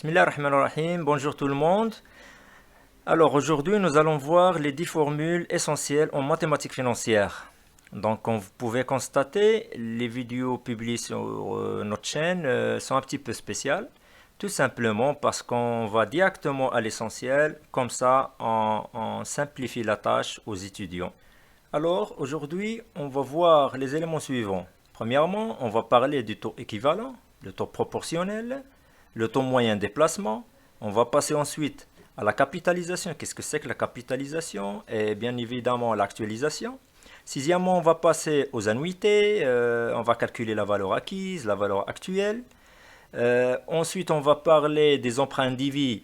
Bismillahirrahmanirrahim, bonjour tout le monde. Alors aujourd'hui nous allons voir les 10 formules essentielles en mathématiques financières. Donc comme vous pouvez constater, les vidéos publiées sur notre chaîne sont un petit peu spéciales. Tout simplement parce qu'on va directement à l'essentiel, comme ça on simplifie la tâche aux étudiants. Alors aujourd'hui on va voir les éléments suivants. Premièrement, on va parler du taux équivalent, le taux proportionnel, le taux moyen des placements. On va passer ensuite à la capitalisation. Qu'est-ce que c'est que la capitalisation? Et bien évidemment l'actualisation. Sixièmement, on va passer aux annuités. On va calculer la valeur acquise, la valeur actuelle. Ensuite, on va parler des emprunts indivis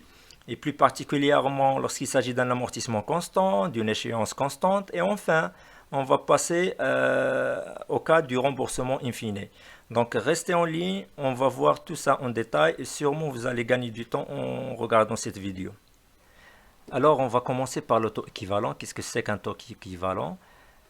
et plus particulièrement lorsqu'il s'agit d'un amortissement constant, d'une échéance constante. Et enfin, on va passer au cas du remboursement in fine. Donc restez en ligne, on va voir tout ça en détail et sûrement vous allez gagner du temps en regardant cette vidéo. Alors on va commencer par le taux équivalent. Qu'est-ce que c'est qu'un taux équivalent?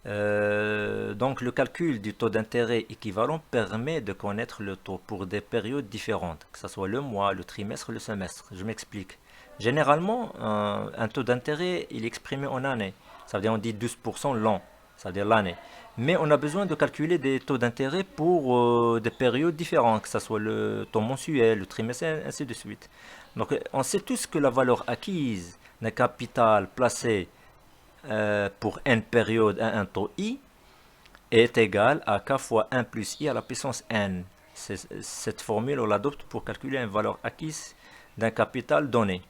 Donc le calcul du taux d'intérêt équivalent permet de connaître le taux pour des périodes différentes, que ce soit le mois, le trimestre, le semestre. Je m'explique. Généralement, un taux d'intérêt il est exprimé en année. Ça veut dire on dit 12% l'an, ça veut dire l'année. Mais on a besoin de calculer des taux d'intérêt pour des périodes différentes, que ce soit le taux mensuel, le trimestre, ainsi de suite. Donc on sait tous que la valeur acquise d'un capital placé pour n période à un taux i est égale à k fois 1 plus i à la puissance n. Cette formule on l'adopte pour calculer une valeur acquise d'un capital donné.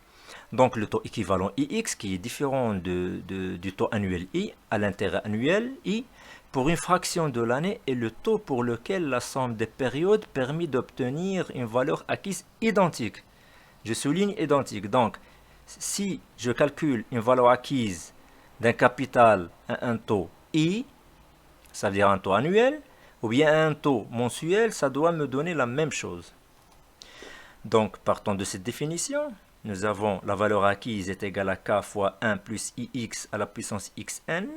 Donc le taux équivalent ix qui est différent du taux annuel i à l'intérêt annuel i pour une fraction de l'année est le taux pour lequel la somme des périodes permet d'obtenir une valeur acquise identique. Je souligne identique. Donc, si je calcule une valeur acquise d'un capital à un taux I, ça veut dire un taux annuel, ou bien un taux mensuel, ça doit me donner la même chose. Donc, partant de cette définition, nous avons la valeur acquise est égale à k fois 1 plus ix à la puissance xn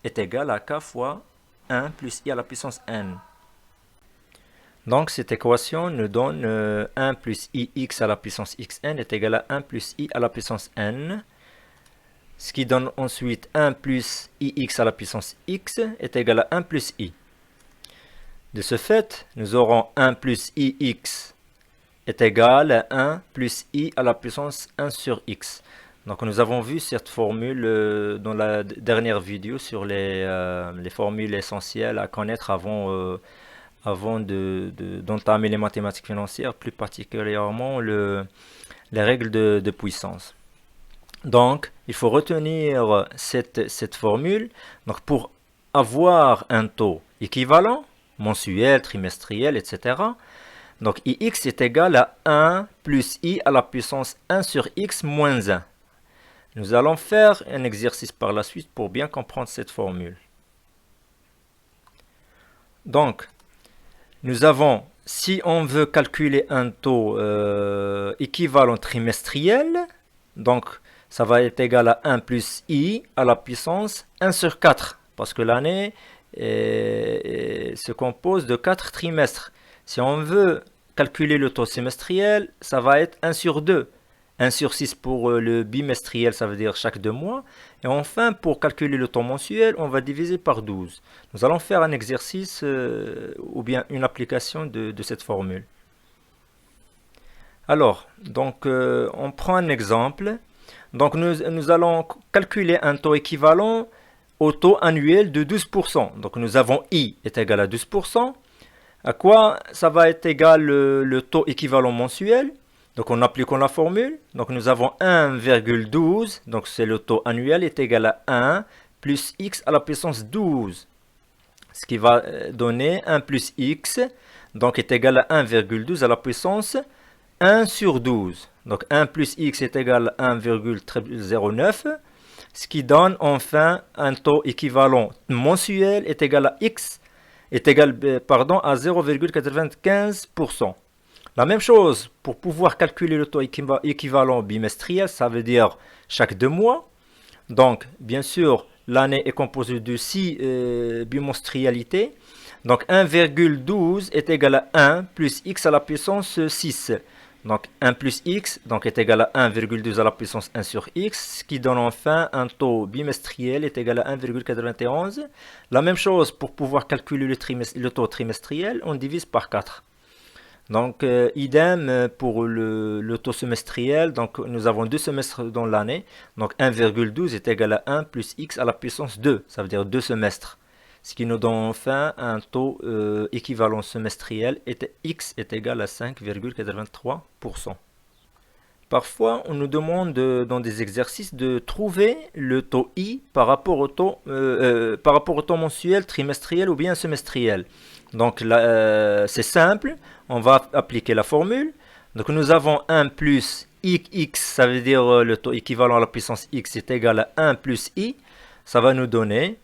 est égal à k fois 1 plus i à la puissance n. Donc cette équation nous donne 1 plus ix à la puissance xn est égal à 1 plus i à la puissance n, ce qui donne ensuite 1 plus ix à la puissance x est égal à 1 plus i. De ce fait, nous aurons 1 plus ix est égal à 1 plus i à la puissance 1 sur x. Donc nous avons vu cette formule dans la dernière vidéo sur les formules essentielles à connaître avant d'entamer les mathématiques financières, plus particulièrement les règles de puissance. Donc il faut retenir cette formule. Donc pour avoir un taux équivalent, mensuel, trimestriel, etc., donc ix est égal à 1 plus i à la puissance 1 sur x moins 1. Nous allons faire un exercice par la suite pour bien comprendre cette formule. Donc, nous avons, si on veut calculer un taux équivalent trimestriel, donc ça va être égal à 1 plus i à la puissance 1 sur 4, parce que l'année se compose de 4 trimestres. Si on veut calculer le taux semestriel, ça va être 1 sur 2. 1 sur 6 pour le bimestriel, ça veut dire chaque 2 mois. Et enfin, pour calculer le taux mensuel, on va diviser par 12. Nous allons faire un exercice ou bien une application de cette formule. Alors, donc, on prend un exemple. Donc, nous allons calculer un taux équivalent au taux annuel de 12%. Donc, nous avons I est égal à 12%. À quoi ça va être égal le taux équivalent mensuel? Donc en appliquant la formule, donc nous avons 1,12, donc c'est le taux annuel est égal à 1 plus x à la puissance 12, ce qui va donner 1 plus x, donc est égal à 1,12 à la puissance 1 sur 12. Donc 1 plus x est égal à 1,09, ce qui donne enfin un taux équivalent mensuel est égal à x, est égal à 0,95%. La même chose, pour pouvoir calculer le taux équivalent bimestriel, ça veut dire chaque 2 mois. Donc, bien sûr, l'année est composée de 6 bimestrialités. Donc, 1,12 est égal à 1 plus x à la puissance 6. Donc 1 plus x donc, est égal à 1,12 à la puissance 1 sur x, ce qui donne enfin un taux bimestriel est égal à 1,91. La même chose pour pouvoir calculer le taux trimestriel, on divise par 4. Donc idem pour le taux semestriel, donc nous avons 2 semestres dans l'année, donc 1,12 est égal à 1 plus x à la puissance 2, ça veut dire 2 semestres. Ce qui nous donne enfin un taux équivalent semestriel, x est égal à 5,83%. Parfois, on nous demande dans des exercices de trouver le taux I par rapport au taux mensuel, trimestriel ou bien semestriel. Donc c'est simple, on va appliquer la formule. Donc nous avons 1 plus x, ça veut dire le taux équivalent à la puissance x est égal à 1 plus I. Ça va nous donner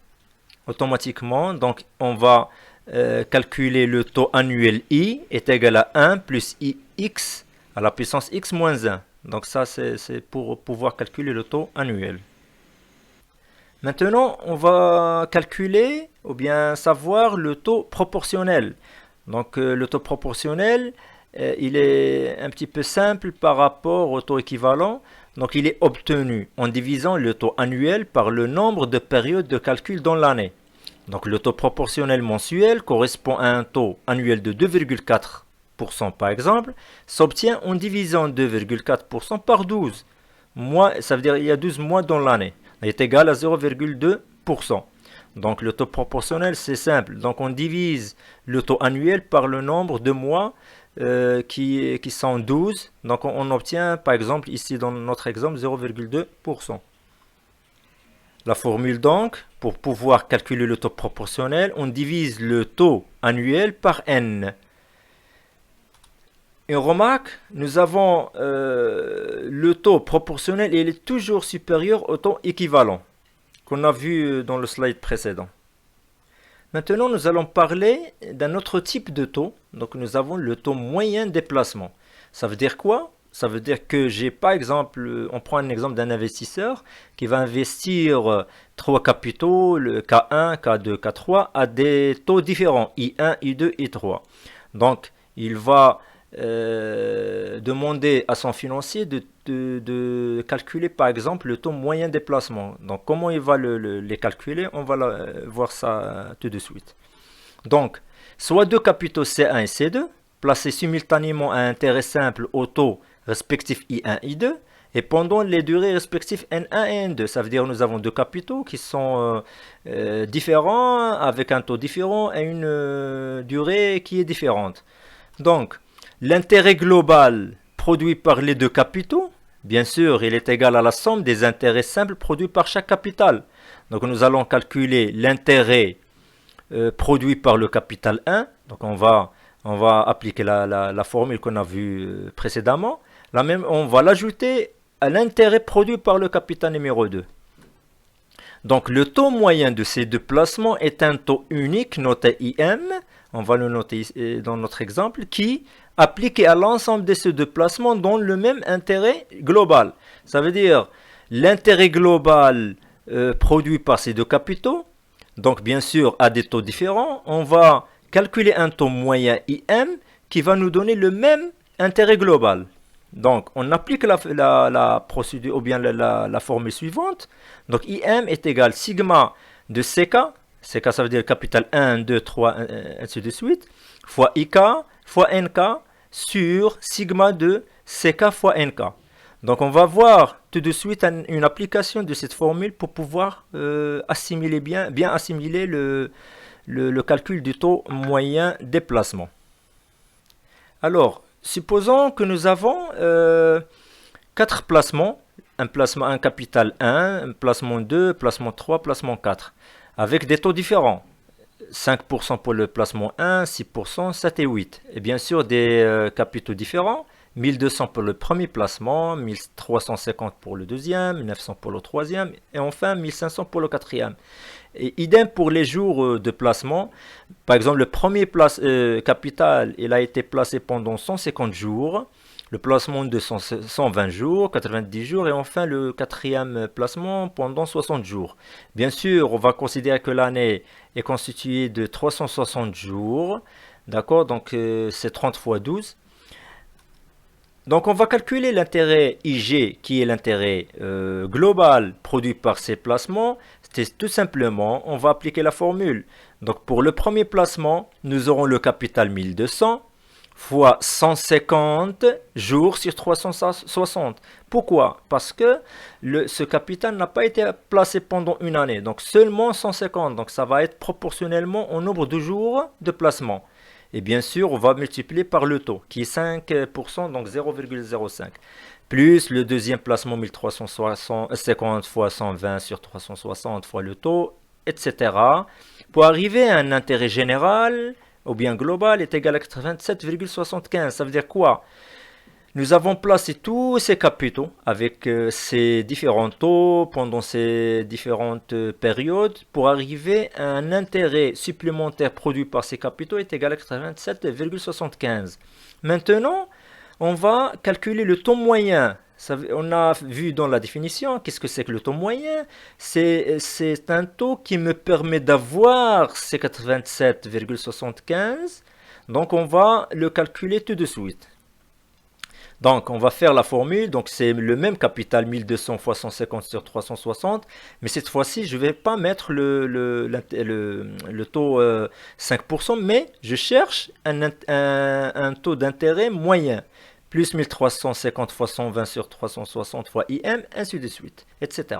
automatiquement, donc on va calculer le taux annuel I est égal à 1 plus ix à la puissance x moins 1. Donc ça c'est pour pouvoir calculer le taux annuel. Maintenant on va calculer ou bien savoir le taux proportionnel. Donc le taux proportionnel il est un petit peu simple par rapport au taux équivalent. Donc il est obtenu en divisant le taux annuel par le nombre de périodes de calcul dans l'année. Donc le taux proportionnel mensuel correspond à un taux annuel de 2,4% par exemple, s'obtient en divisant 2,4% par 12. Ça veut dire qu'il y a 12 mois dans l'année. Il est égal à 0,2%. Donc le taux proportionnel c'est simple. Donc on divise le taux annuel par le nombre de mois qui sont 12. Donc on obtient par exemple ici dans notre exemple 0,2%. La formule donc, pour pouvoir calculer le taux proportionnel, on divise le taux annuel par n. Une remarque, nous avons le taux proportionnel et il est toujours supérieur au taux équivalent qu'on a vu dans le slide précédent. Maintenant, nous allons parler d'un autre type de taux. Donc, nous avons le taux moyen déplacement. Ça veut dire quoi? Ça veut dire que j'ai, par exemple, on prend un exemple d'un investisseur qui va investir 3 capitaux, le K1, K2, K3, à des taux différents, I1, I2, I3. Donc, il va demander à son financier de calculer par exemple le taux moyen déplacement. Donc comment il va les calculer, on va voir ça tout de suite. Donc soit deux capitaux C1 et C2 placés simultanément à intérêt simple au taux respectif I1 I2 et pendant les durées respectives N1 et N2. Ça veut dire que nous avons deux capitaux qui sont différents avec un taux différent et une durée qui est différente. Donc l'intérêt global produit par les deux capitaux, bien sûr, il est égal à la somme des intérêts simples produits par chaque capital. Donc nous allons calculer l'intérêt produit par le capital 1. Donc on va appliquer la formule qu'on a vue précédemment. On va l'ajouter à l'intérêt produit par le capital numéro 2. Donc le taux moyen de ces deux placements est un taux unique noté IM. On va le noter dans notre exemple, qui appliqué à l'ensemble de ces deux placements donne le même intérêt global. Ça veut dire l'intérêt global produit par ces deux capitaux, donc bien sûr à des taux différents, on va calculer un taux moyen IM qui va nous donner le même intérêt global. Donc on applique la procédure ou bien la formule suivante. Donc IM est égal sigma de CK. CK ça veut dire capital 1, 2, 3, ainsi de suite, fois IK fois NK sur sigma de CK fois NK. Donc on va voir tout de suite une application de cette formule pour pouvoir assimiler bien assimiler le calcul du taux moyen déplacement. Alors, supposons que nous avons 4 placements, un capital 1, un placement 2, placement 3, placement 4, avec des taux différents. 5% pour le placement 1, 6%, 7 et 8. Et bien sûr des capitaux différents. 1200 pour le premier placement, 1350 pour le deuxième, 900 pour le troisième et enfin 1500 pour le quatrième. Et idem pour les jours de placement. Par exemple, le premier capital, il a été placé pendant 150 jours. Le placement de 120 jours, 90 jours et enfin le quatrième placement pendant 60 jours. Bien sûr, on va considérer que l'année est constituée de 360 jours. D'accord, donc c'est 30 fois 12. Donc on va calculer l'intérêt IG qui est l'intérêt global produit par ces placements. C'est tout simplement, on va appliquer la formule. Donc pour le premier placement, nous aurons le capital 1200 fois 150 jours sur 360. Pourquoi? Parce que ce capital n'a pas été placé pendant une année, donc seulement 150. Donc ça va être proportionnellement au nombre de jours de placement. Et bien sûr, on va multiplier par le taux, qui est 5%, donc 0,05. Plus le deuxième placement, 1350 fois 120 sur 360 fois le taux, etc. Pour arriver à un intérêt général, ou bien global, est égal à 87,75. Ça veut dire quoi? Nous avons placé tous ces capitaux avec ces différents taux pendant ces différentes périodes pour arriver à un intérêt supplémentaire produit par ces capitaux est égal à 87,75. Maintenant, on va calculer le taux moyen. On a vu dans la définition, qu'est-ce que c'est que le taux moyen? C'est un taux qui me permet d'avoir ces 87,75. Donc on va le calculer tout de suite. Donc, on va faire la formule. Donc, c'est le même capital 1200 fois 150 sur 360. Mais cette fois-ci, je ne vais pas mettre le taux 5%, mais je cherche un taux d'intérêt moyen. Plus 1350 fois 120 sur 360 fois IM, ainsi de suite, etc.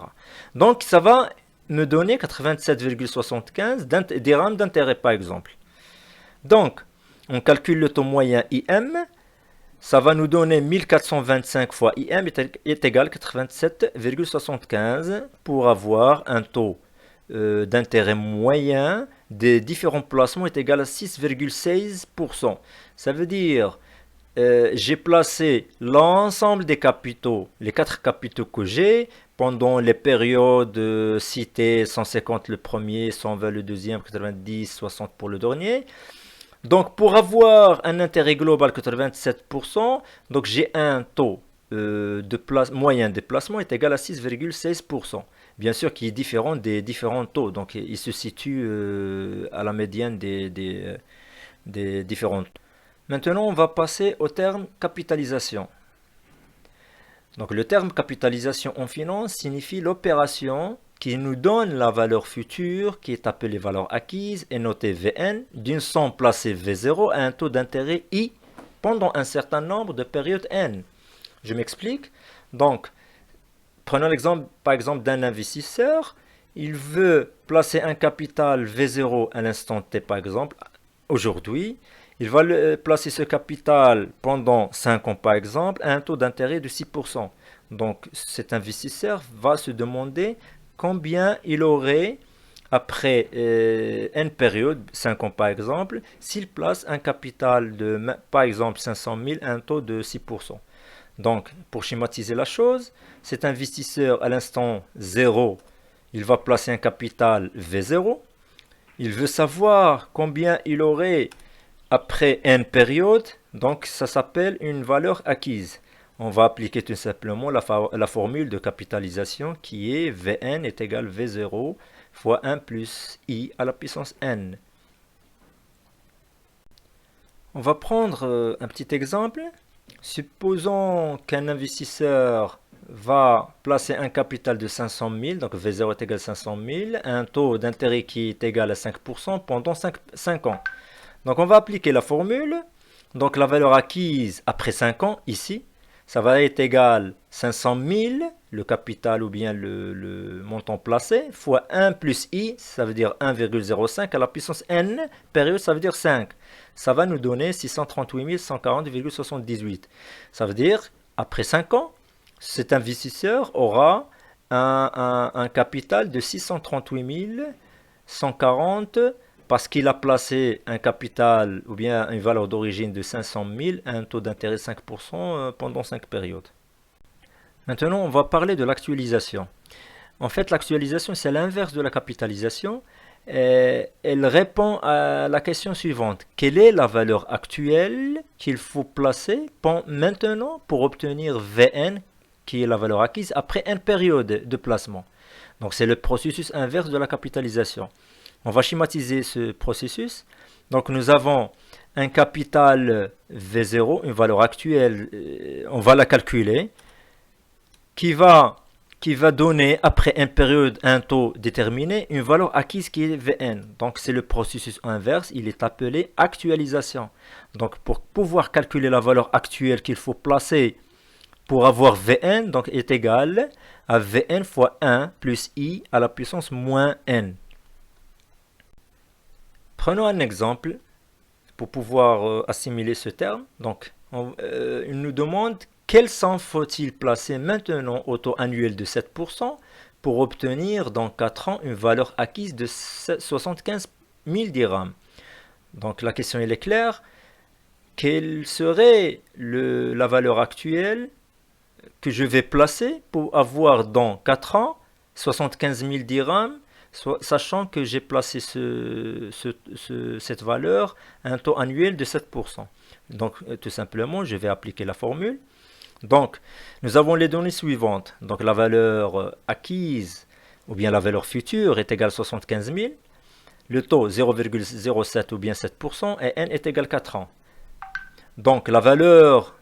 Donc, ça va me donner 87,75 dirhams d'intérêt, par exemple. Donc, on calcule le taux moyen IM. Ça va nous donner 1425 fois IM est égal à 87,75 pour avoir un taux d'intérêt moyen des différents placements est égal à 6,16%. Ça veut dire j'ai placé l'ensemble des capitaux, les 4 capitaux que j'ai pendant les périodes citées, 150 le premier, 120 le deuxième, 90, 60 pour le dernier. Donc, pour avoir un intérêt global 87%, donc j'ai un taux moyen de placement est égal à 6,16%. Bien sûr, qui est différent des différents taux. Donc, il se situe à la médiane des différents taux. Maintenant, on va passer au terme capitalisation. Donc, le terme capitalisation en finance signifie l'opération qui nous donne la valeur future, qui est appelée valeur acquise, et notée Vn, d'une somme placée V0 à un taux d'intérêt I pendant un certain nombre de périodes N. Je m'explique. Donc, prenons l'exemple, par exemple, d'un investisseur. Il veut placer un capital V0 à l'instant T, par exemple, aujourd'hui. Il va placer ce capital pendant 5 ans, par exemple, à un taux d'intérêt de 6%. Donc, cet investisseur va se demander combien il aurait, après une période, 5 ans par exemple, s'il place un capital de, par exemple, 500 000 à un taux de 6%. Donc, pour schématiser la chose, cet investisseur, à l'instant 0, il va placer un capital V0. Il veut savoir combien il aurait après une période, donc ça s'appelle une valeur acquise. On va appliquer tout simplement la formule de capitalisation qui est Vn est égal V0 fois 1 plus I à la puissance n. On va prendre un petit exemple. Supposons qu'un investisseur va placer un capital de 500 000, donc V0 est égal à 500 000, un taux d'intérêt qui est égal à 5% pendant 5 ans. Donc on va appliquer la formule. Donc la valeur acquise après 5 ans, ici, ça va être égal à 500 000, le capital ou bien le montant placé, fois 1 plus I, ça veut dire 1,05 à la puissance n, période, ça veut dire 5. Ça va nous donner 638 140,78. Ça veut dire, après 5 ans, cet investisseur aura un capital de 638 140 parce qu'il a placé un capital ou bien une valeur d'origine de 500 000 à un taux d'intérêt 5% pendant 5 périodes. Maintenant, on va parler de l'actualisation. En fait, l'actualisation, c'est l'inverse de la capitalisation. Elle répond à la question suivante. Quelle est la valeur actuelle qu'il faut placer maintenant pour obtenir Vn, qui est la valeur acquise, après une période de placement? Donc, c'est le processus inverse de la capitalisation. On va schématiser ce processus. Donc nous avons un capital V0, une valeur actuelle, on va la calculer, qui va donner, après une période, un taux déterminé, une valeur acquise qui est Vn. Donc c'est le processus inverse, il est appelé actualisation. Donc pour pouvoir calculer la valeur actuelle qu'il faut placer pour avoir Vn, donc est égal à Vn fois 1 plus i à la puissance moins n. Prenons un exemple pour pouvoir assimiler ce terme. Donc il nous demande quelle somme faut-il placer maintenant au taux annuel de 7% pour obtenir dans 4 ans une valeur acquise de 75 000 dirhams. Donc la question elle est claire. Quelle serait la valeur actuelle que je vais placer pour avoir dans 4 ans 75 000 dirhams, sachant que j'ai placé cette valeur à un taux annuel de 7%. Donc tout simplement, je vais appliquer la formule. Donc, nous avons les données suivantes. Donc, la valeur acquise, ou bien la valeur future, est égale à 75 000. Le taux 0,07 ou bien 7%, et n est égal à 4 ans. Donc, la valeur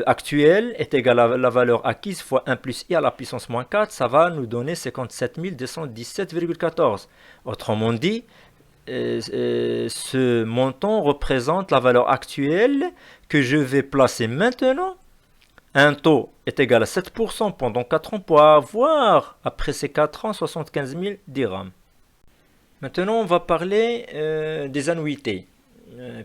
actuelle est égale à la valeur acquise fois 1 plus i à la puissance moins 4. Ça va nous donner 57 217,14. Autrement dit, ce montant représente la valeur actuelle que je vais placer maintenant. Un taux est égal à 7% pendant 4 ans pour avoir, après ces 4 ans, 75 000 dirhams. Maintenant, on va parler des annuités,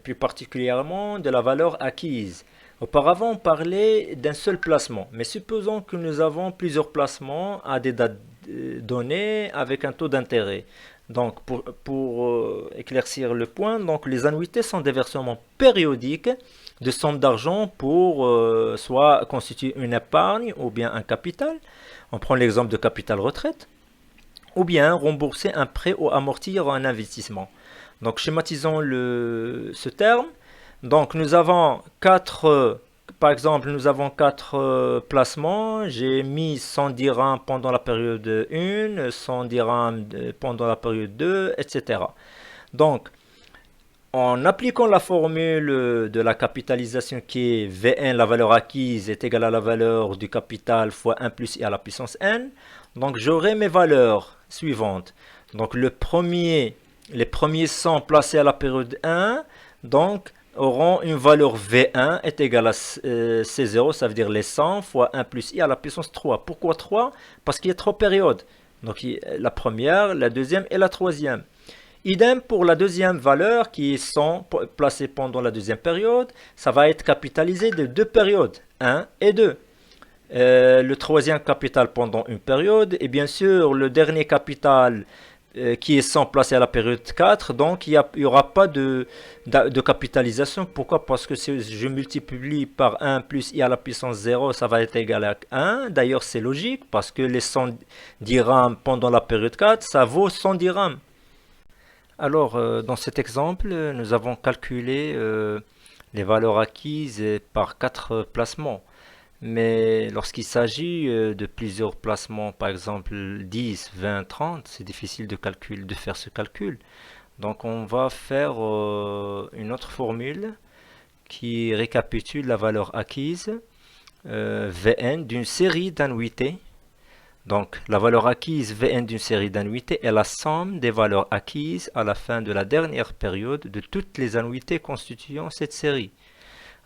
plus particulièrement de la valeur acquise. Auparavant, on parlait d'un seul placement, mais supposons que nous avons plusieurs placements à des dates données avec un taux d'intérêt. Donc, pour éclaircir le point, donc les annuités sont des versements périodiques de sommes d'argent pour soit constituer une épargne ou bien un capital. On prend l'exemple de capital retraite. Ou bien rembourser un prêt ou amortir un investissement. Donc schématisons ce terme. Donc nous avons par exemple, nous avons 4 placements. J'ai mis 100 dirhams pendant la période 1, 100 dirhams pendant la période 2, etc. Donc, en appliquant la formule de la capitalisation qui est Vn, la valeur acquise, est égale à la valeur du capital fois 1 plus i à la puissance n, donc j'aurai mes valeurs suivantes. Donc les premiers 100 placés à la période 1, donc auront une valeur V1 est égale à C0, ça veut dire les 100 fois 1 plus i à la puissance 3. Pourquoi 3? Parce qu'il y a 3 périodes. Donc la première, la deuxième et la troisième. Idem pour la deuxième valeur qui sont placées pendant la deuxième période, ça va être capitalisé de 2 périodes, 1 et 2. Le troisième capital pendant une période, et bien sûr le dernier capital qui est 100 placé à la période 4, donc il n'y aura pas de capitalisation. Pourquoi? Parce que si je multiplie par 1 plus i à la puissance 0, ça va être égal à 1. D'ailleurs c'est logique, parce que les 100 dirhams pendant la période 4, ça vaut 100 dirhams. Alors, dans cet exemple, nous avons calculé les valeurs acquises par 4 placements. Mais lorsqu'il s'agit de plusieurs placements, par exemple 10, 20, 30, c'est difficile de faire ce calcul. Donc on va faire une autre formule qui récapitule la valeur acquise Vn d'une série d'annuités. Donc, la valeur acquise Vn d'une série d'annuités est la somme des valeurs acquises à la fin de la dernière période de toutes les annuités constituant cette série.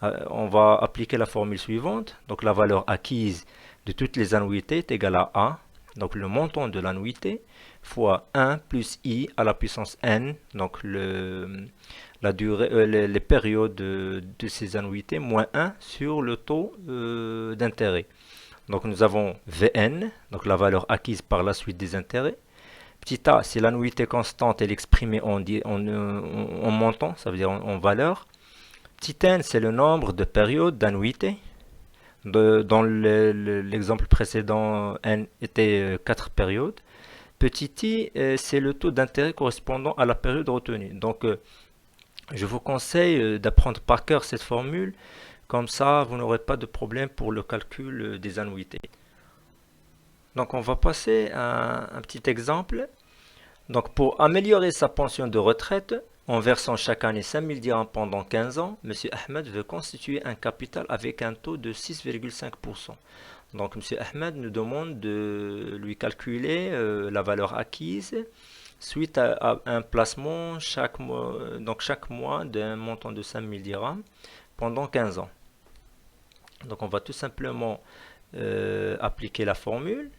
On va appliquer la formule suivante. Donc, la valeur acquise de toutes les annuités est égale à A. Donc, le montant de l'annuité fois 1 plus I à la puissance n. Donc, la durée, les périodes de ces annuités moins 1 sur le taux d'intérêt. Donc nous avons Vn, donc la valeur acquise par la suite des intérêts. Petit a, c'est l'annuité constante, elle est exprimée en montant, ça veut dire en valeur. Petit n, c'est le nombre de périodes d'annuité. Dans l'exemple précédent, n était 4 périodes. Petit i, c'est le taux d'intérêt correspondant à la période retenue. Donc je vous conseille d'apprendre par cœur cette formule. Comme ça, vous n'aurez pas de problème pour le calcul des annuités. Donc, on va passer à un petit exemple. Donc, pour améliorer sa pension de retraite, En versant chaque année 5000 dirhams pendant 15 ans, M. Ahmed veut constituer un capital avec un taux de 6,5%. Donc M. Ahmed nous demande de lui calculer la valeur acquise suite à un placement chaque mois d'un montant de 5000 dirhams pendant 15 ans. Donc on va tout simplement appliquer la formule.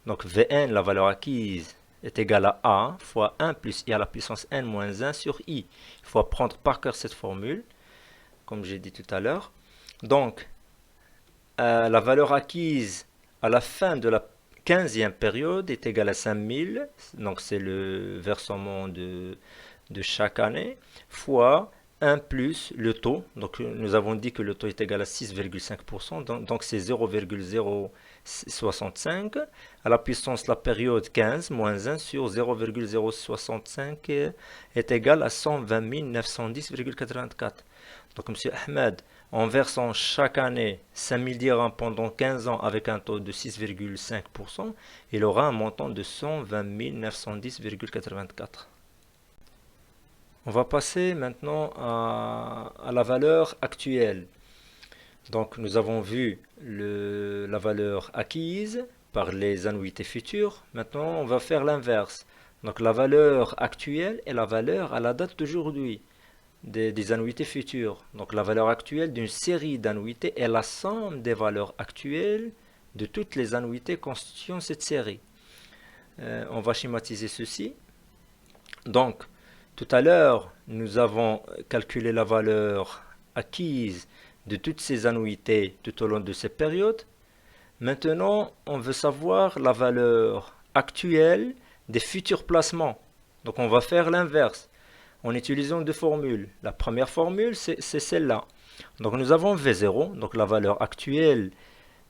Donc Vn, la valeur acquise, est égale à A fois 1 plus I à la puissance n moins 1 sur I. Il faut apprendre par cœur cette formule, comme j'ai dit tout à l'heure. Donc, la valeur acquise à la fin de la 15e période est égale à 5000, donc c'est le versement de chaque année, fois 1 plus le taux. Donc nous avons dit que le taux est égal à 6,5%, donc c'est 0,065 à la puissance la période 15 moins 1 sur 0,065 est égal à 120 910,84. Donc M. Ahmed, en versant chaque année 5000 dirhams pendant 15 ans avec un taux de 6,5%, il aura un montant de 120 910,84. On va passer maintenant à la valeur actuelle. Donc nous avons vu la valeur acquise par les annuités futures. Maintenant on va faire l'inverse. Donc la valeur actuelle est la valeur à la date d'aujourd'hui des annuités futures. Donc la valeur actuelle d'une série d'annuités est la somme des valeurs actuelles de toutes les annuités constituant cette série. On va schématiser ceci. Donc tout à l'heure, nous avons calculé la valeur acquise de toutes ces annuités tout au long de cette période. Maintenant, on veut savoir la valeur actuelle des futurs placements. Donc, on va faire l'inverse en utilisant deux formules. La première formule, c'est celle-là. Donc, nous avons V0, donc la valeur actuelle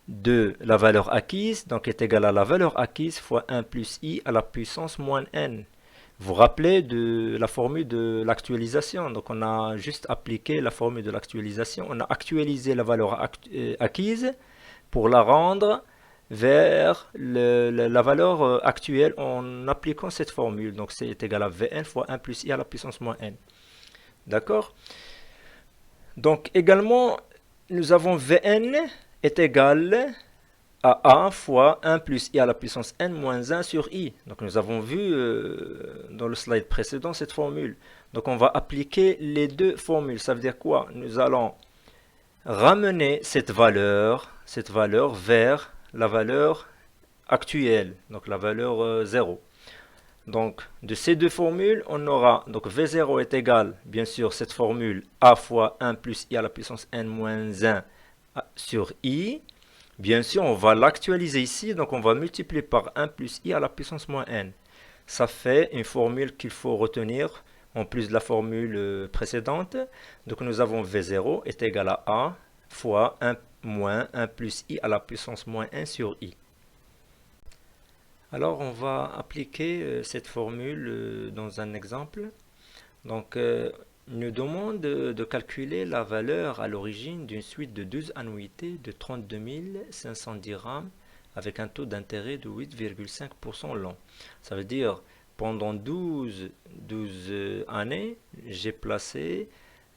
de la valeur acquise, donc est égale à la valeur acquise fois 1 plus I à la puissance moins N. Vous vous rappelez de la formule de l'actualisation. Donc on a juste appliqué la formule de l'actualisation. On a actualisé la valeur acquise pour la rendre vers la valeur actuelle en appliquant cette formule. Donc c'est égal à Vn fois 1 plus I à la puissance moins N. D'accord? Donc également, nous avons Vn est égal à A fois 1 plus I à la puissance n moins 1 sur I. Donc nous avons vu dans le slide précédent cette formule. Donc on va appliquer les deux formules. Ça veut dire quoi? Nous allons ramener cette valeur vers la valeur actuelle, donc la valeur 0. Donc de ces deux formules, on aura, donc V0 est égal, bien sûr, cette formule A fois 1 plus I à la puissance n moins 1 sur I. Bien sûr, on va l'actualiser ici, donc on va multiplier par 1 plus I à la puissance moins N. Ça fait une formule qu'il faut retenir en plus de la formule précédente. Donc nous avons V0 est égal à A fois 1 moins 1 plus I à la puissance moins 1 sur I. Alors on va appliquer cette formule dans un exemple. Donc nous demande de calculer la valeur à l'origine d'une suite de 12 annuités de 32 500 dirhams avec un taux d'intérêt de 8,5% l'an. Ça veut dire pendant 12 années,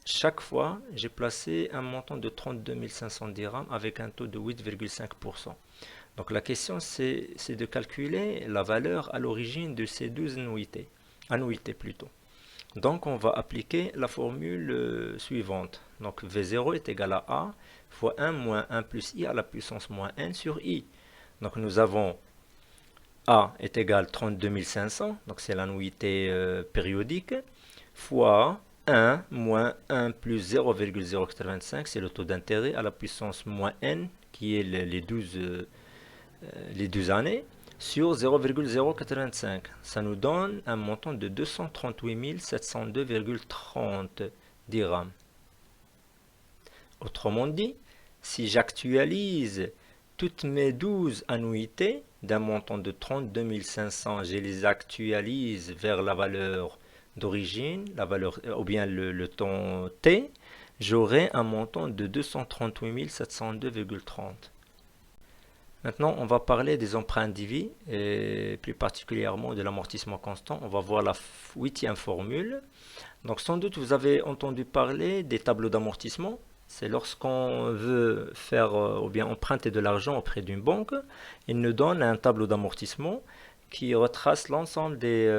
chaque fois, j'ai placé un montant de 32 500 dirhams avec un taux de 8,5%. Donc la question c'est de calculer la valeur à l'origine de ces 12 annuités plutôt. Donc on va appliquer la formule suivante. Donc V0 est égal à A fois 1 moins 1 plus I à la puissance moins N sur I. Donc nous avons A est égal à 32 500, donc c'est l'annuité périodique, fois 1 moins 1 plus 0,085, c'est le taux d'intérêt à la puissance moins N, qui est les 12 années, sur 0,085. Ça nous donne un montant de 238 702,30 dirhams. Autrement dit, si j'actualise toutes mes 12 annuités d'un montant de 32 500, je les actualise vers la valeur d'origine, ou bien le temps T, j'aurai un montant de 238 702,30. Maintenant, on va parler des emprunts indivis et plus particulièrement de l'amortissement constant. On va voir la huitième formule. Donc, sans doute, vous avez entendu parler des tableaux d'amortissement. C'est lorsqu'on veut faire ou bien emprunter de l'argent auprès d'une banque, il nous donne un tableau d'amortissement qui retrace l'ensemble des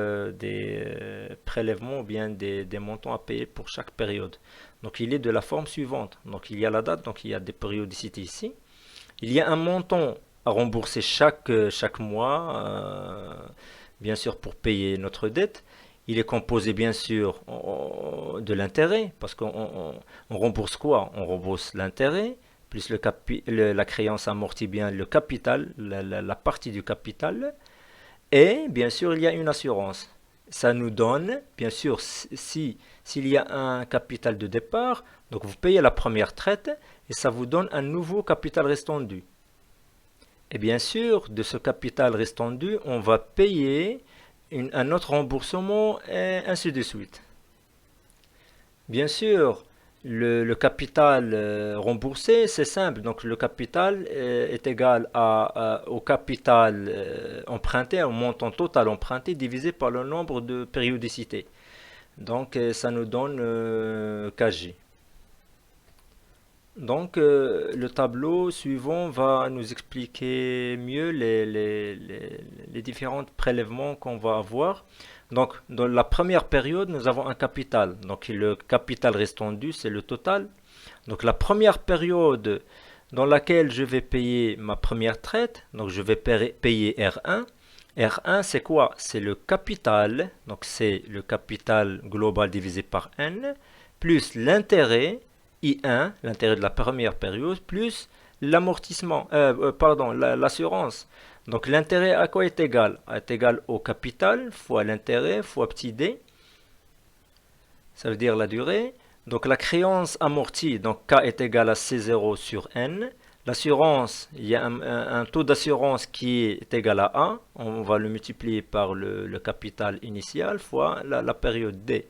prélèvements ou bien des montants à payer pour chaque période. Donc, il est de la forme suivante. Donc, il y a la date, donc il y a des périodicités ici. Il y a un montant à rembourser chaque mois, bien sûr pour payer notre dette. Il est composé bien sûr de l'intérêt, parce qu'on rembourse quoi? On rembourse l'intérêt, plus la créance amortit bien le capital, la partie du capital, et bien sûr il y a une assurance. Ça nous donne, bien sûr, s'il y a un capital de départ, donc vous payez la première traite, et ça vous donne un nouveau capital restant dû. Et bien sûr, de ce capital restant dû, on va payer un autre remboursement et ainsi de suite. Bien sûr, le capital remboursé, c'est simple. Donc le capital est égal au capital emprunté, au montant total emprunté divisé par le nombre de périodicités. Donc ça nous donne KG. Donc, le tableau suivant va nous expliquer mieux les différents prélèvements qu'on va avoir. Donc, dans la première période, nous avons un capital. Donc, le capital restant dû, c'est le total. Donc, la première période dans laquelle je vais payer ma première traite, donc je vais payer R1. R1, c'est quoi? C'est le capital, donc c'est le capital global divisé par N, plus l'intérêt I1, l'intérêt de la première période, plus l'amortissement, l'assurance. Donc l'intérêt à quoi est égal? Est égal au capital fois l'intérêt fois petit d, ça veut dire la durée. Donc la créance amortie, donc K est égal à C0 sur N. L'assurance, il y a un taux d'assurance qui est égal à A. On va le multiplier par le capital initial fois la période D.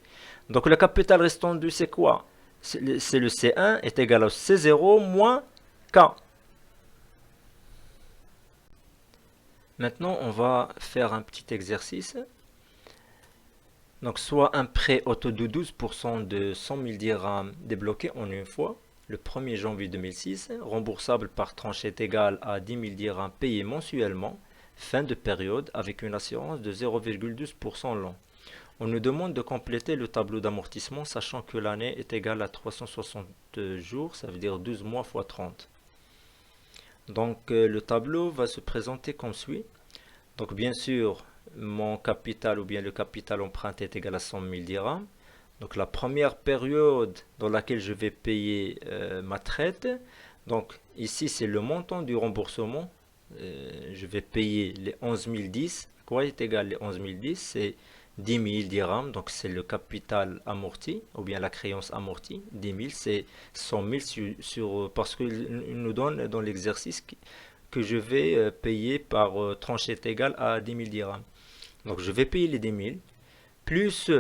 Donc le capital restant dû, c'est quoi? C'est le C1 est égal à C0 moins K. Maintenant, on va faire un petit exercice. Donc, soit un prêt au taux de 12% de 100 000 dirhams débloqué en une fois, le 1er janvier 2006, remboursable par tranche est égal à 10 000 dirhams payés mensuellement, fin de période, avec une assurance de 0,12% long. On nous demande de compléter le tableau d'amortissement, sachant que l'année est égale à 360 jours, ça veut dire 12 mois fois 30. Donc le tableau va se présenter comme suit. Donc bien sûr, mon capital ou bien le capital emprunté est égal à 100 000 dirhams. Donc la première période dans laquelle je vais payer ma traite, donc ici c'est le montant du remboursement. Je vais payer les 11 010. Quoi est égal les 11 010? C'est 10 000 dirhams, donc c'est le capital amorti, ou bien la créance amortie. 10 000, c'est 100 000 parce qu'il nous donne dans l'exercice que je vais payer par tranche est égale à 10 000 dirhams. Donc je vais payer les 10 000, plus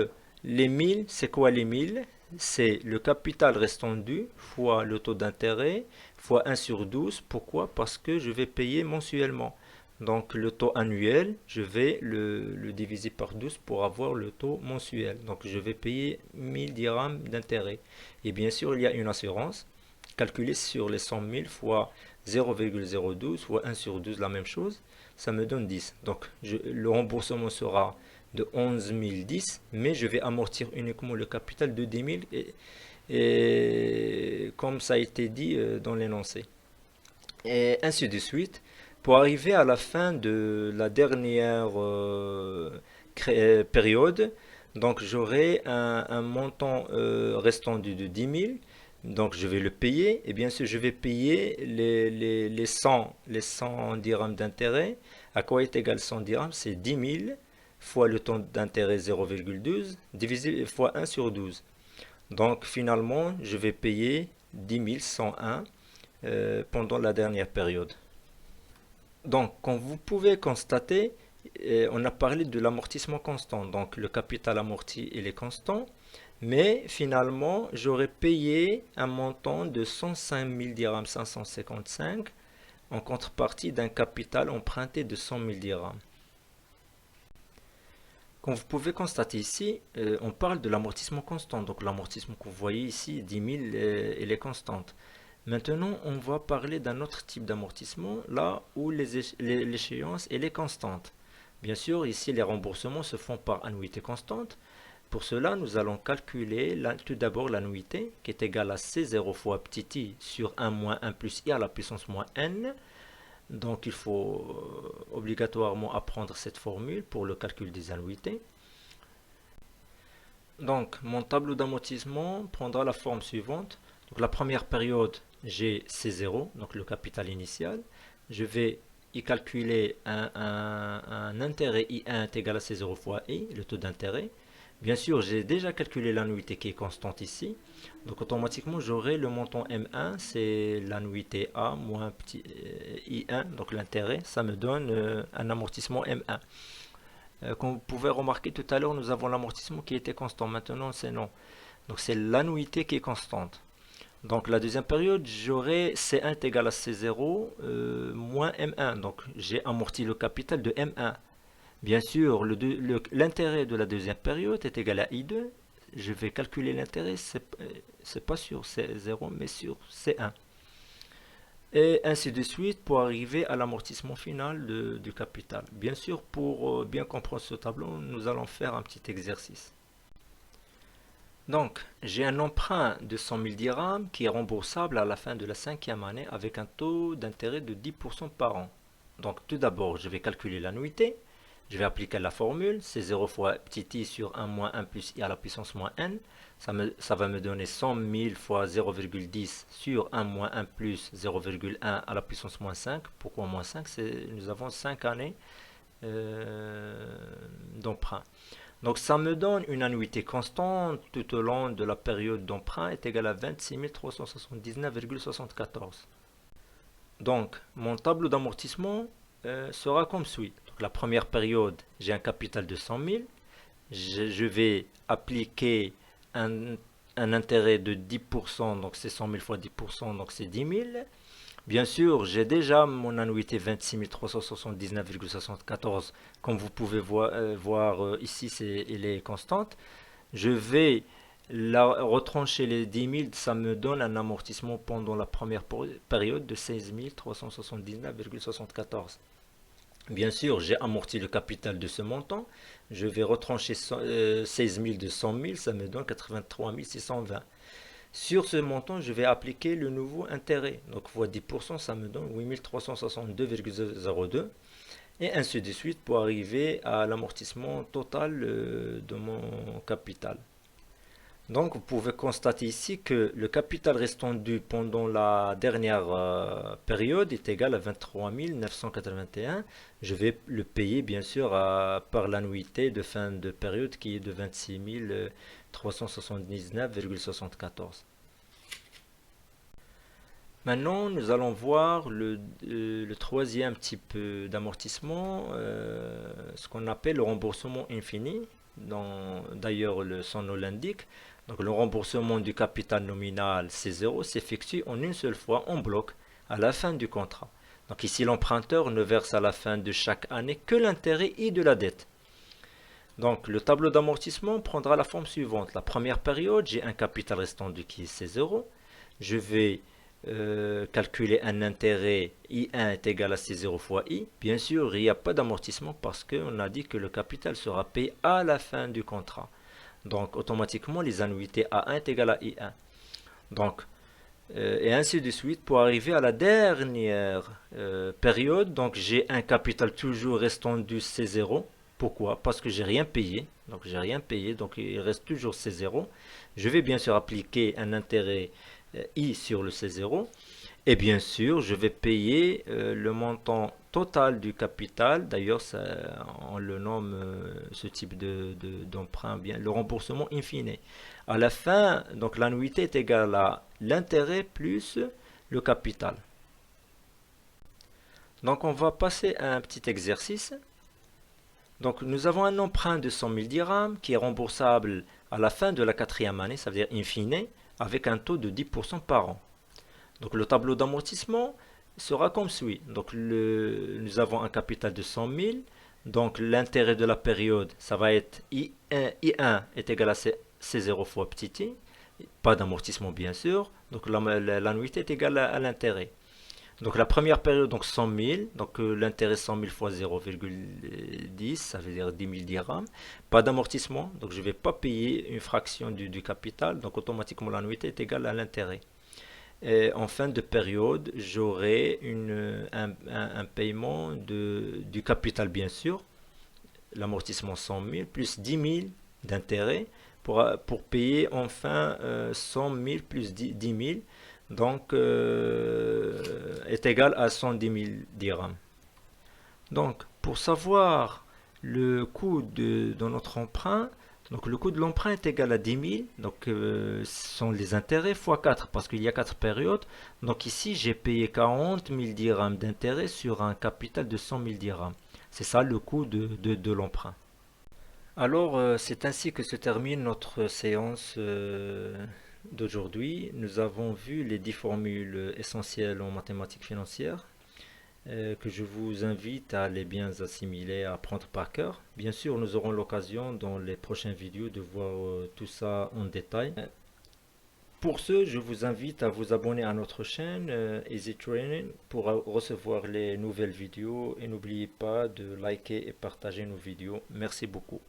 les 1000, c'est quoi les 1000? C'est le capital restant dû fois le taux d'intérêt fois 1 sur 12. Pourquoi? Parce que je vais payer mensuellement. Donc le taux annuel, je vais le diviser par 12 pour avoir le taux mensuel. Donc je vais payer 1000 dirhams d'intérêt. Et bien sûr, il y a une assurance calculée sur les 100 000 fois 0,012 fois 1 sur 12, la même chose. Ça me donne 10. Donc le remboursement sera de 11 010, mais je vais amortir uniquement le capital de 10 000 et comme ça a été dit dans l'énoncé. Et ainsi de suite, pour arriver à la fin de la dernière période, donc j'aurai un montant restant de 10 000, donc je vais le payer, et bien sûr je vais payer les 100 dirhams d'intérêt. À quoi est égal 100 dirhams? C'est 10 000 fois le taux d'intérêt 0,12 divisé fois 1 sur 12. Donc finalement, je vais payer 10 101 pendant la dernière période. Donc, comme vous pouvez constater, on a parlé de l'amortissement constant. Donc, le capital amorti, il est constant. Mais finalement, j'aurais payé un montant de 105 000 dirhams 555 en contrepartie d'un capital emprunté de 100 000 dirhams. Comme vous pouvez constater ici, on parle de l'amortissement constant. Donc l'amortissement que vous voyez ici, 10 000, elle est constante. Maintenant, on va parler d'un autre type d'amortissement, là où l'échéance elle est constante. Bien sûr, ici, les remboursements se font par annuité constante. Pour cela, nous allons calculer tout d'abord l'annuité, qui est égale à C0 fois petit i sur 1 moins 1 plus i à la puissance moins n. Donc, il faut obligatoirement apprendre cette formule pour le calcul des annuités. Donc, mon tableau d'amortissement prendra la forme suivante. Donc, la première période, j'ai C0, donc le capital initial. Je vais y calculer un intérêt I1 est égal à C0 fois I, le taux d'intérêt. Bien sûr, j'ai déjà calculé l'annuité qui est constante ici. Donc automatiquement, j'aurai le montant M1, c'est l'annuité A moins petit I1, donc l'intérêt. Ça me donne un amortissement M1. Comme vous pouvez remarquer tout à l'heure, nous avons l'amortissement qui était constant. Maintenant, c'est non. Donc c'est l'annuité qui est constante. Donc la deuxième période, j'aurai C1 est égal à C0 moins M1. Donc j'ai amorti le capital de M1. Bien sûr, l'intérêt de la deuxième période est égal à I2. Je vais calculer l'intérêt, c'est pas sur C0, mais sur C1. Et ainsi de suite pour arriver à l'amortissement final du capital. Bien sûr, pour bien comprendre ce tableau, nous allons faire un petit exercice. Donc, j'ai un emprunt de 100 000 dirhams qui est remboursable à la fin de la 5e année avec un taux d'intérêt de 10% par an. Donc, tout d'abord, je vais calculer l'annuité. Je vais appliquer la formule, c'est 0 fois petit i sur 1 moins 1 plus i à la puissance moins n. Ça va me donner 100 000 fois 0,10 sur 1 moins 1 plus 0,1 à la puissance moins 5. Pourquoi moins 5? Nous avons 5 années d'emprunt. Donc ça me donne une annuité constante tout au long de la période d'emprunt est égale à 26 379,74. Donc mon tableau d'amortissement sera comme suit. Donc, la première période, j'ai un capital de 100 000. Je vais appliquer un intérêt de 10%, donc c'est 100 000 fois 10%, donc c'est 10 000. Bien sûr, j'ai déjà mon annuité 26 379,74. Comme vous pouvez voir ici, elle est constante. Je vais retrancher les 10 000, ça me donne un amortissement pendant la première période de 16 379,74. Bien sûr, j'ai amorti le capital de ce montant. Je vais retrancher 16 000 de 100 000, ça me donne 83 620. Sur ce montant, je vais appliquer le nouveau intérêt. Donc, fois 10%, ça me donne 8 362,02. Et ainsi de suite pour arriver à l'amortissement total de mon capital. Donc, vous pouvez constater ici que le capital restant dû pendant la dernière période est égal à 23 981. Je vais le payer, bien sûr, par l'annuité de fin de période qui est de 26 379,74. Maintenant, nous allons voir le troisième type d'amortissement, ce qu'on appelle le remboursement infini. D'ailleurs, son nom l'indique. Donc, le remboursement du capital nominal C0 s'effectue en une seule fois en bloc à la fin du contrat. Donc ici, l'emprunteur ne verse à la fin de chaque année que l'intérêt I de la dette. Donc le tableau d'amortissement prendra la forme suivante. La première période, j'ai un capital restant dû qui est C0. Je vais calculer un intérêt I1 est égal à C0 fois I. Bien sûr, il n'y a pas d'amortissement parce qu'on a dit que le capital sera payé à la fin du contrat. Donc automatiquement, les annuités A1 est égal à I1. Donc, et ainsi de suite pour arriver à la dernière période. Donc j'ai un capital toujours restant dû C0. Pourquoi? Parce que j'ai rien payé. Donc j'ai rien payé, donc il reste toujours C0. Je vais bien sûr appliquer un intérêt I sur le C0. Et bien sûr, je vais payer le montant total du capital. D'ailleurs, on le nomme ce type d'emprunt, bien le remboursement infini. À la fin, donc l'annuité est égale à l'intérêt plus le capital. Donc on va passer à un petit exercice. Donc nous avons un emprunt de 100 000 dirhams qui est remboursable à la fin de la 4e année, ça veut dire in fine, avec un taux de 10% par an. Donc le tableau d'amortissement, sera comme suit. Donc nous avons un capital de 100 000. Donc l'intérêt de la période, ça va être I1 est égal à C0 fois petit i. Pas d'amortissement bien sûr. Donc l'annuité est égale à l'intérêt. Donc la première période, donc 100 000, donc l'intérêt 100 000 fois 0,10, ça veut dire 10 000 dirhams. Pas d'amortissement, donc je ne vais pas payer une fraction du capital, donc automatiquement l'annuité est égale à l'intérêt. Et en fin de période, j'aurai un paiement du capital bien sûr, l'amortissement 100 000 plus 10 000 d'intérêt pour payer enfin 100 000 plus 10 000 donc est égal à 110 000 dirhams. Donc pour savoir le coût de notre emprunt, donc le coût de l'emprunt est égal à 10 000, donc ce sont les intérêts fois 4 parce qu'il y a 4 périodes. Donc ici j'ai payé 40 000 dirhams d'intérêt sur un capital de 100 000 dirhams. C'est ça le coût de l'emprunt. Alors, c'est ainsi que se termine notre séance d'aujourd'hui. Nous avons vu les 10 formules essentielles en mathématiques financières que je vous invite à les bien assimiler, à apprendre par cœur. Bien sûr, nous aurons l'occasion dans les prochaines vidéos de voir tout ça en détail. Pour ce, je vous invite à vous abonner à notre chaîne Easy Training pour recevoir les nouvelles vidéos et n'oubliez pas de liker et partager nos vidéos. Merci beaucoup.